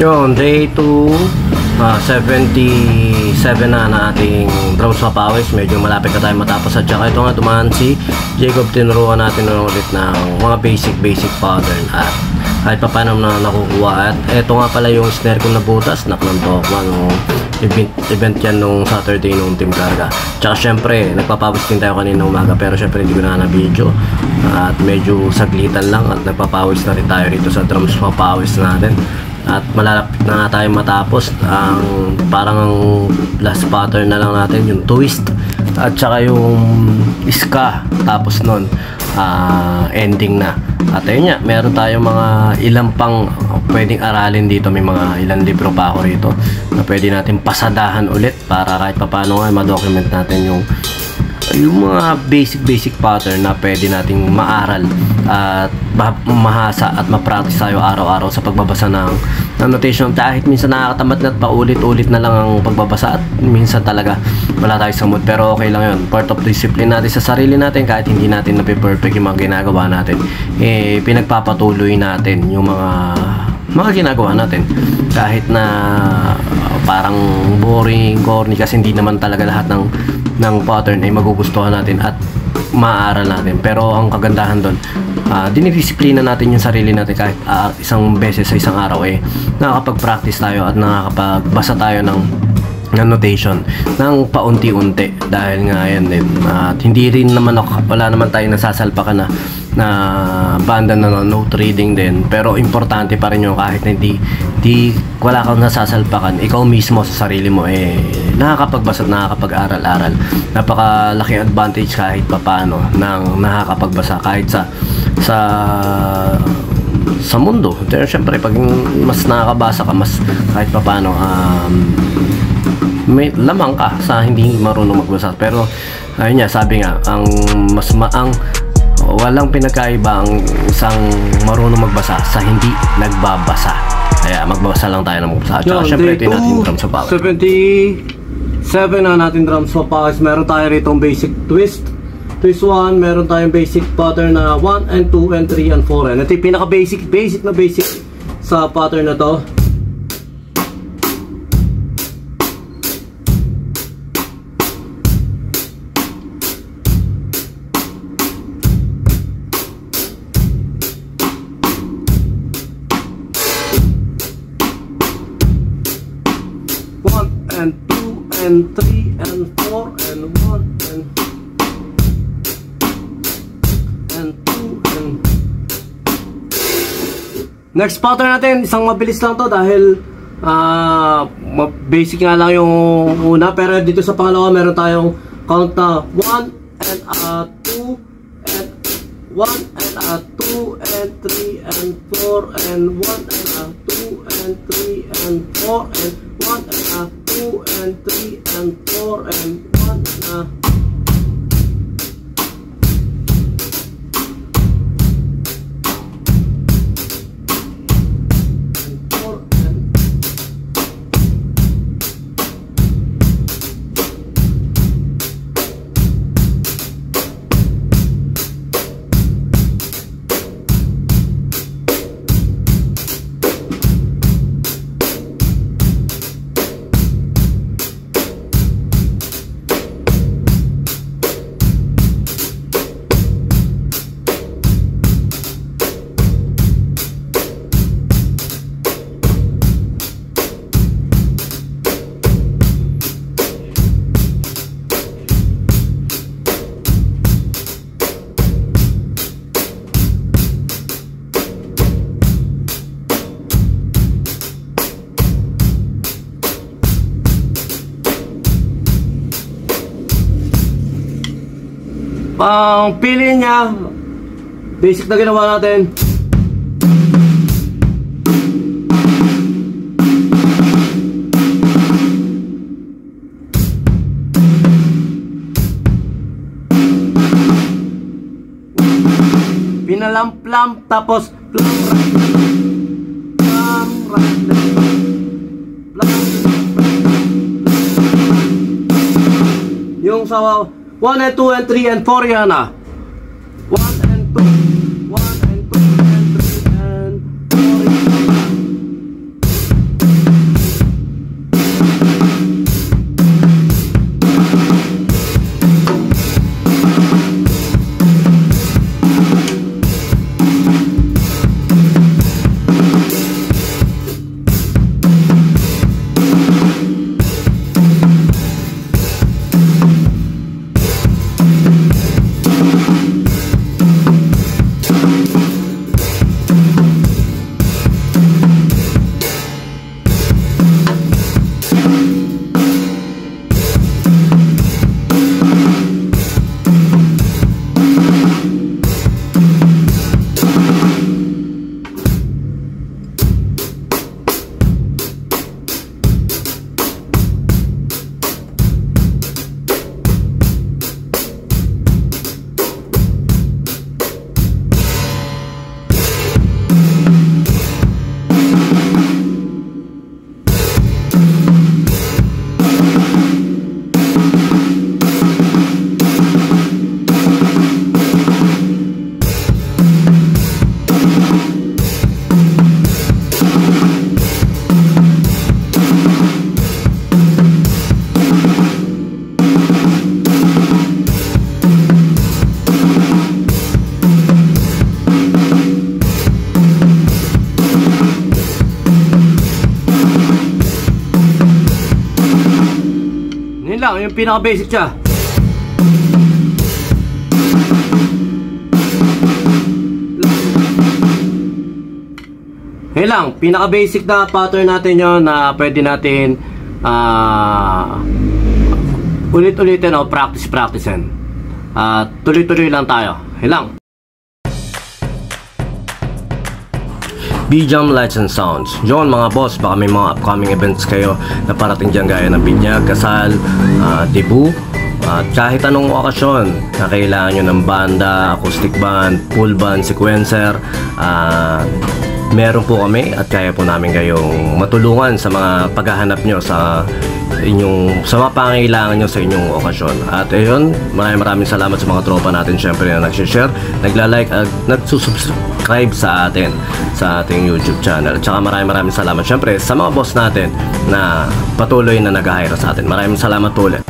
Yun, day 2, 77 na ating drums mapawis. Medyo malapit na tayo matapos. At saka ito nga, dumaan si Jacob. Tinuruan natin ulit ng mga basic pattern at kahit pa paano na nakukuha. At ito nga pala yung snare kong nabutas, naknantok nung event yan nung Saturday nung Team Carga. Tsaka syempre nagpapawis din tayo kanina umaga, pero syempre hindi ko na video at medyo saglitan lang at nagpapawis na rin tayo rito sa drums mapawis natin. At malalapit na nga tayo matapos. Parang ang last pattern na lang natin yung twist at saka yung ska, tapos nun ending na. At ayun nga, meron tayong mga ilang pang pwedeng aralin dito. May mga ilang libro pa ako rito na pwede natin pasadahan ulit para kahit paano nga ma-document natin yung mga basic pattern na pwede nating maaral at mahasa at ma-practice tayo araw-araw sa pagbabasa ng notation. Kahit minsan nakakatamad na at paulit-ulit na lang ang pagbabasa at minsan talaga wala tayo sa mood, pero okay lang yun. Part of discipline natin sa sarili natin. Kahit hindi natin na-perfect yung mga ginagawa natin, pinagpapatuloy natin yung mga ginagawa natin kahit na parang boring, corny, kasi hindi naman talaga lahat ng pattern ay magugustuhan natin at maaral natin. Pero ang kagandahan doon, dinidisiplina natin yung sarili natin kahit isang beses sa isang araw nakakapag-practice tayo at nakakapagbasa tayo ng notation ng paunti-unti. Dahil nga yan din, at hindi rin naman wala naman tayo nasasalpakan na banda na note reading din, pero importante pa rin yung kahit na hindi wala kang nasasalpakan, ikaw mismo sa sarili mo nakakapagbasa at nakakapag-aral-aral. Napakalaking advantage kahit papano ng nakakapagbasa kahit sa mundo. Pero syempre pag mas nakakabasa ka, mas kahit papano may lamang ka sa hindi marunong magbasa. Pero ayun nga, sabi nga, ang walang pinagkaiba ang isang marunong magbasa sa hindi nagbabasa. Kaya magbabasa lang tayo ng magbasa. At saka syempre ito yung natin drums sa power. 77 na natin drums sa power. Meron tayo rito basic twist 1, meron tayong basic pattern na 1 and 2 and 3 and 4. And ito yung pinaka basic sa pattern na to. And 2 and 3 and 4 and 1 and 2 and next pattern natin, isang mabilis lang to dahil basic nga lang yung una, pero dito sa pangalawa meron tayong count na 1 and 2 and 1 and 2 and 3 and 4 and 1 and 2 and 3 and 4 and 1 and 2 and 3 and 4 and 1 Ang pili niya, basic na ginawa natin. Pinalamp-lamp, tapos plum right, yung sa 1 and 2 and 3 and 4 yan 1 and 2 and 3 and 4 yan. lang, yung pinaka-basic siya. Yan lang, pinaka-basic na pattern natin yon na pwede natin ulit-ulitin o practice-practicein. Tuloy-tuloy lang tayo. Yan lang. B-Jam Lights and Sounds. Yun mga boss, baka may mga upcoming events kayo na parating dyan gaya ng binyag, kasal, debut, at kahit anong okasyon na kailangan nyo ng banda, acoustic band, full band, sequencer, meron po kami at kaya po namin kayong matulungan sa mga paghahanap nyo sa mga pangailangan nyo sa inyong okasyon. At ayun, maraming salamat sa mga tropa natin syempre na nagsishare, nagla-like at nagsusubscribe sa atin sa ating YouTube channel. Tsaka maraming salamat syempre sa mga boss natin na patuloy na nag-hire sa atin. Maraming salamat po ulit.